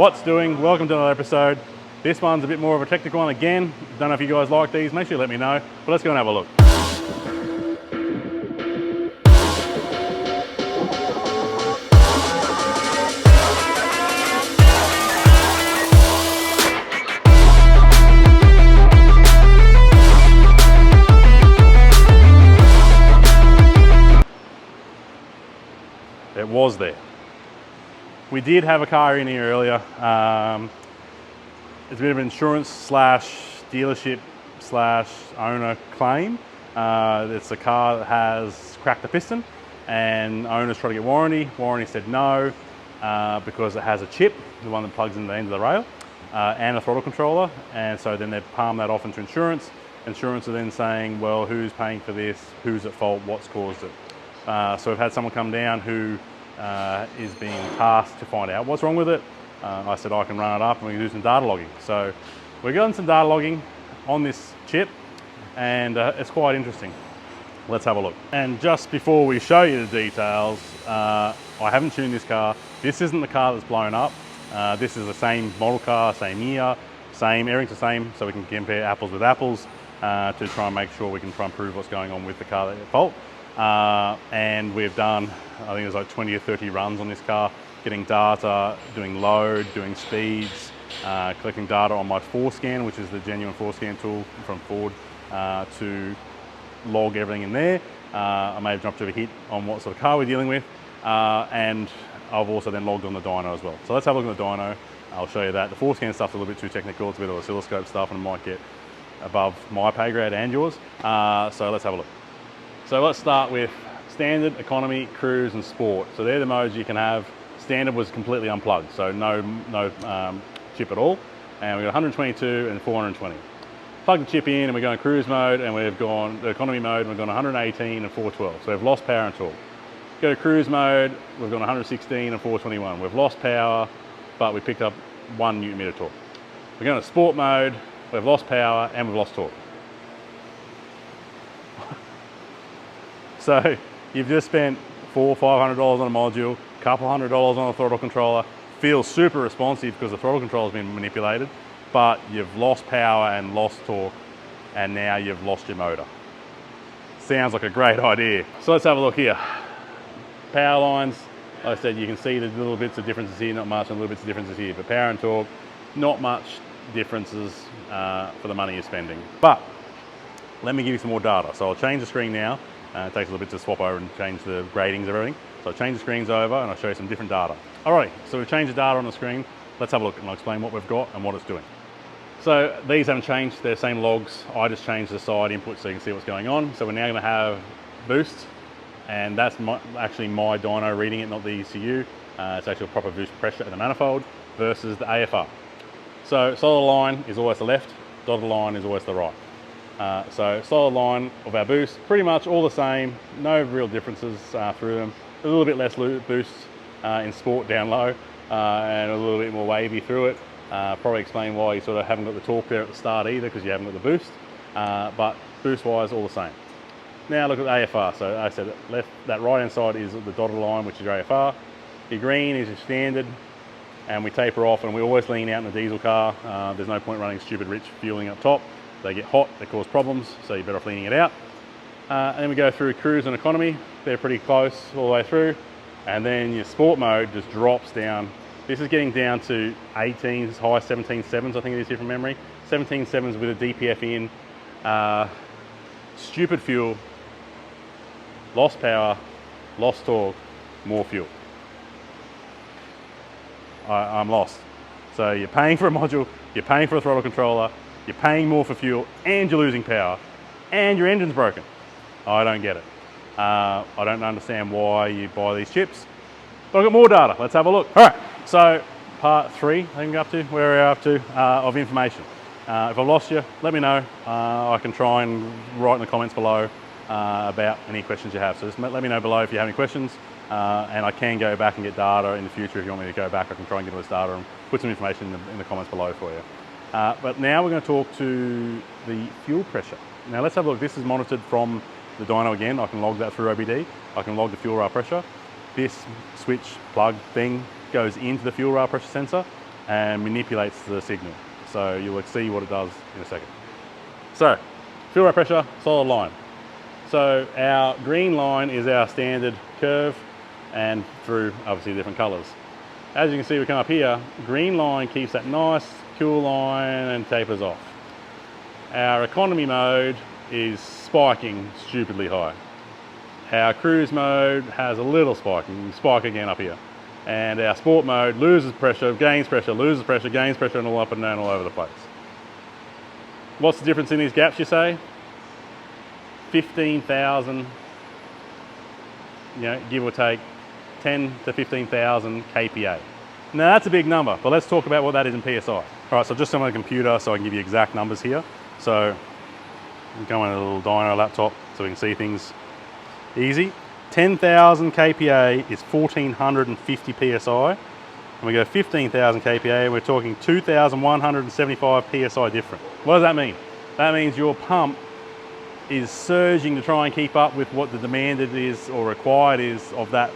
What's doing? Welcome to another episode. This one's a bit more of a technical one again. Don't know if you guys like these, make sure you let me know. But let's go and have a look. It was there. We did have a car in here earlier. It's a bit of an insurance slash dealership slash owner claim. It's a car that has cracked the piston and owners tried to get warranty. Warranty said no because it has a chip, the one that plugs in the end of the rail, and a throttle controller. And so then they palm that off into insurance. Insurance are then saying, well, who's paying for this? Who's at fault? What's caused it? So we've had someone come down who is being tasked to find out what's wrong with it. I said I can run it up and we can do some data logging. So we're doing some data logging on this chip and it's quite interesting. Let's have a look. And just before we show you the details, I haven't tuned this car. This isn't the car that's blown up. This is the same model car, same year, everything's the same, so we can compare apples with apples to try and make sure we can try and prove what's going on with the car that's at fault. And we've done, I think there's like 20 or 30 runs on this car, getting data, doing load, doing speeds, collecting data on my Forescan, which is the genuine Forescan tool from Ford, to log everything in there. I may have jumped over a hit on what sort of car we're dealing with, and I've also then logged on the dyno as well. So let's have a look at the dyno. I'll show you that. The Forescan stuff's a little bit too technical. It's a bit of oscilloscope stuff and it might get above my pay grade and yours. So let's have a look. So let's start with standard, economy, cruise and sport. So they're the modes you can have. Standard was completely unplugged, so no chip at all. And we've got 122 and 420. Plug the chip in and we're going cruise mode and we've gone the economy mode and we've gone 118 and 412. So we've lost power and torque. Go to cruise mode, we've gone 116 and 421. We've lost power, but we picked up 1 Newton meter torque. We're going to sport mode, we've lost power and we've lost torque. So you've just spent $400 or $500 on a module, a couple $100 on a throttle controller. Feels super responsive because the throttle controller has been manipulated, but you've lost power and lost torque, and now you've lost your motor. Sounds like a great idea. So let's have a look here. Power lines, like I said, you can see the little bits of differences here, not much, and little bits of differences here, but power and torque, not much differences for the money you're spending. But let me give you some more data. So I'll change the screen now. It takes a little bit to swap over and change the gradings of everything. So I'll change the screens over and I'll show you some different data. Alrighty, so we've changed the data on the screen. Let's have a look and I'll explain what we've got and what it's doing. So these haven't changed, they're the same logs. I just changed the side input so you can see what's going on. So we're now gonna have boost, and that's actually my dyno reading it, not the ECU. It's actually a proper boost pressure in the manifold versus the AFR. So solid line is always the left, dotted line is always the right. So solid line of our boost, pretty much all the same, no real differences through them. A little bit less boost in sport down low and a little bit more wavy through it. Probably explain why you sort of haven't got the torque there at the start either, because you haven't got the boost, but boost wise all the same. Now look at the AFR. So I said that right hand side is the dotted line, which is your AFR. Your green is your standard, and we taper off and we always lean out in a diesel car. There's no point running stupid rich fueling up top. They get hot, they cause problems, so you're better off leaning it out. And then we go through cruise and economy. They're pretty close all the way through. And then your sport mode just drops down. This is getting down to 18s, high 17.7s, I think it is here from memory. 17.7s with a DPF in. Stupid fuel, lost power, lost torque, more fuel. I'm lost. So you're paying for a module, you're paying for a throttle controller, you're paying more for fuel, and you're losing power, and your engine's broken. I don't get it. I don't understand why you buy these chips. But I've got more data. Let's have a look. All right, so part 3, I think we're up to, where we're up to, of information. If I've lost you, let me know. I can try and write in the comments below about any questions you have. So just let me know below if you have any questions, and I can go back and get data in the future. If you want me to go back, I can try and get all this data and put some information in the comments below for you. But now we're going to talk to the fuel pressure. Now let's have a look. This is monitored from the dyno again. I can log that through OBD. I can log the fuel rail pressure. This switch plug thing goes into the fuel rail pressure sensor, and manipulates the signal. So you'll see what it does in a second. So, fuel rate pressure, solid line. So our green line is our standard curve, and through obviously different colours. As you can see, we come up here, green line keeps that nice cool line and tapers off. Our economy mode is spiking stupidly high. Our cruise mode has a little spike, and we spike again up here. And our sport mode loses pressure, gains pressure, loses pressure, gains pressure, and all up and down all over the place. What's the difference in these gaps, you say? 15,000, give or take 10 to 15,000 kPa. Now that's a big number, but let's talk about what that is in PSI. All right, so just on my computer so I can give you exact numbers here. So I'm going on a little dyno laptop so we can see things easy. 10,000 kPa is 1450 PSI. And we go 15,000 kPa, we're talking 2,175 PSI different. What does that mean? That means your pump is surging to try and keep up with what the demanded is or required is of that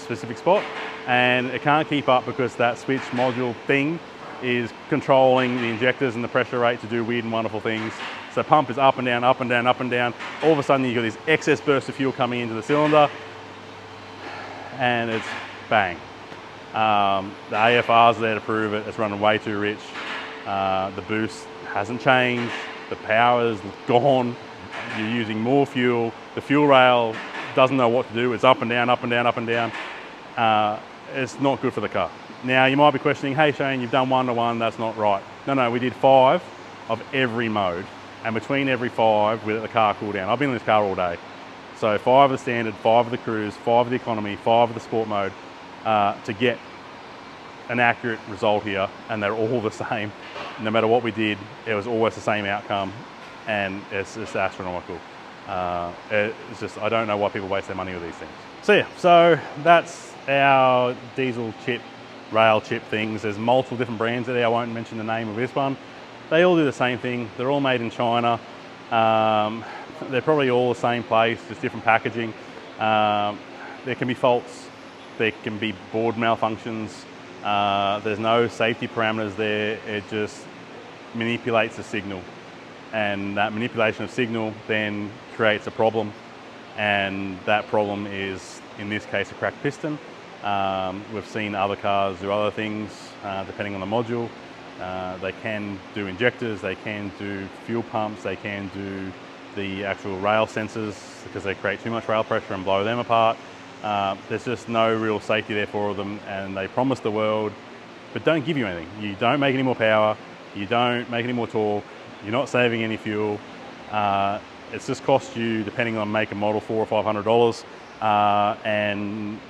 specific spot, and it can't keep up because that switch module thing is controlling the injectors and the pressure rate to do weird and wonderful things. So the pump is up and down, up and down, up and down. All of a sudden you've got this excess burst of fuel coming into the cylinder, and it's bang. The AFR's there to prove it. It's running way too rich. The boost hasn't changed. The power's gone. You're using more fuel. The fuel rail doesn't know what to do. It's up and down, up and down, up and down. It's not good for the car. Now you might be questioning, hey Shane, you've done 1-to-1, that's not right. No, we did 5 of every mode, and between every 5 we let the car cool down. I've been in this car all day. So 5 of the standard, 5 of the cruise, 5 of the economy, 5 of the sport mode to get an accurate result here, and they're all the same. No matter what we did, it was always the same outcome, and it's astronomical. It's just, I don't know why people waste their money with these things. So yeah, so that's our diesel chip, rail chip things. There's multiple different brands there. I won't mention the name of this one. They all do the same thing. They're all made in China. They're probably all the same place, just different packaging. There can be faults. There can be board malfunctions. There's no safety parameters there. It just manipulates the signal. And that manipulation of signal then creates a problem. And that problem is, in this case, a cracked piston. We've seen other cars do other things, depending on the module. They can do injectors, they can do fuel pumps, they can do the actual rail sensors because they create too much rail pressure and blow them apart. There's just no real safety there for them, and they promise the world, but don't give you anything. You don't make any more power, you don't make any more torque, you're not saving any fuel. It's just cost you, depending on make and model, $400 or $500, and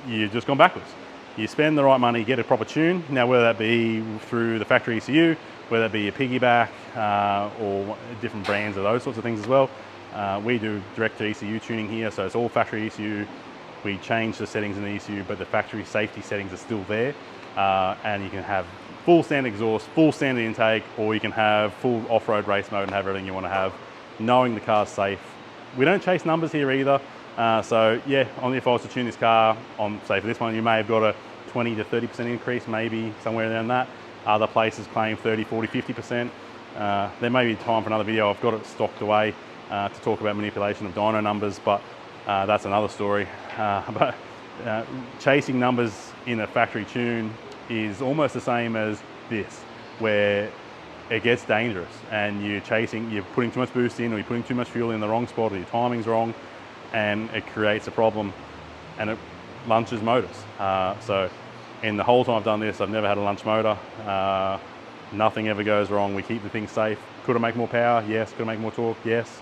you've just gone backwards. You spend the right money, get a proper tune. Now, whether that be through the factory ECU, whether that be a piggyback, or different brands of those sorts of things as well. We do direct to ECU tuning here, so it's all factory ECU. We change the settings in the ECU, but the factory safety settings are still there. And you can have full standard exhaust, full standard intake, or you can have full off-road race mode and have everything you want to have, knowing the car's safe. We don't chase numbers here either. So yeah, only if I was to tune this car on, say for this one, you may have got a 20 to 30% increase, maybe somewhere around that. Other places claim 30, 40, 50%. There may be time for another video. I've got it stocked away to talk about manipulation of dyno numbers, but that's another story. But chasing numbers in a factory tune is almost the same as this, where it gets dangerous and you're putting too much boost in, or you're putting too much fuel in the wrong spot, or your timing's wrong, and it creates a problem and it lunches motors. So in the whole time I've done this, I've never had a lunch motor. Nothing ever goes wrong. We keep the thing safe. Could it make more power? Yes. Could it make more torque? Yes.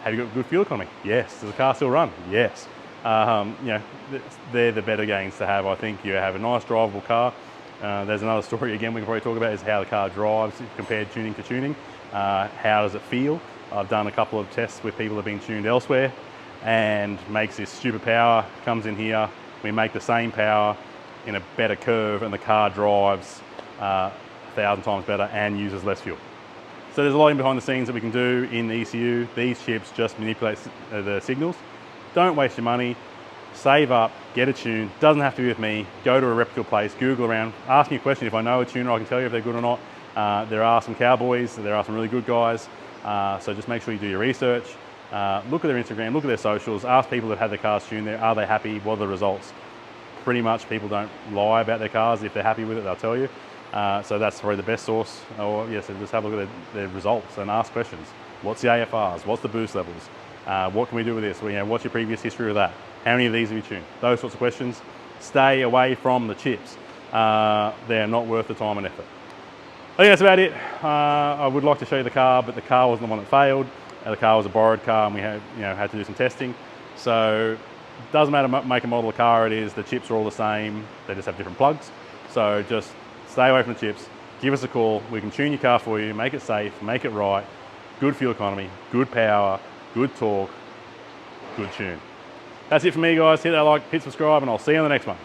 Have you got good fuel economy? Yes. Does the car still run? Yes. They're the better gains to have. I think you have a nice drivable car. There's another story again we can probably talk about, is how the car drives compared tuning to tuning. How does it feel? I've done a couple of tests with people that have been tuned elsewhere, and makes this stupid power, comes in here, we make the same power in a better curve, and the car drives 1,000 times better and uses less fuel. So there's a lot in behind the scenes that we can do in the ECU. These chips just manipulate the signals. Don't waste your money. save up, get a tune. Doesn't have to be with me. Go to a reputable place, Google around, ask me a question. If I know a tuner, I can tell you if they're good or not. There are some cowboys, there are some really good guys. So just make sure you do your research. Look at their Instagram, look at their socials, ask people that have their cars tuned there, are they happy, what are the results? Pretty much people don't lie about their cars. If they're happy with it, they'll tell you. So that's probably the best source. Or yes, just have a look at their results and ask questions. What's the AFRs? What's the boost levels? What can we do with this? What's your previous history with that? How many of these have you tuned? Those sorts of questions. Stay away from the chips. They're not worth the time and effort. I think that's about it. I would like to show you the car, but the car wasn't the one that failed. The car was a borrowed car, and we had to do some testing. So it doesn't matter make and model of car it is. The chips are all the same. They just have different plugs. So just stay away from the chips. Give us a call. We can tune your car for you, make it safe, make it right. Good fuel economy, good power, good torque, good tune. That's it for me, guys. Hit that like, hit subscribe, and I'll see you on the next one.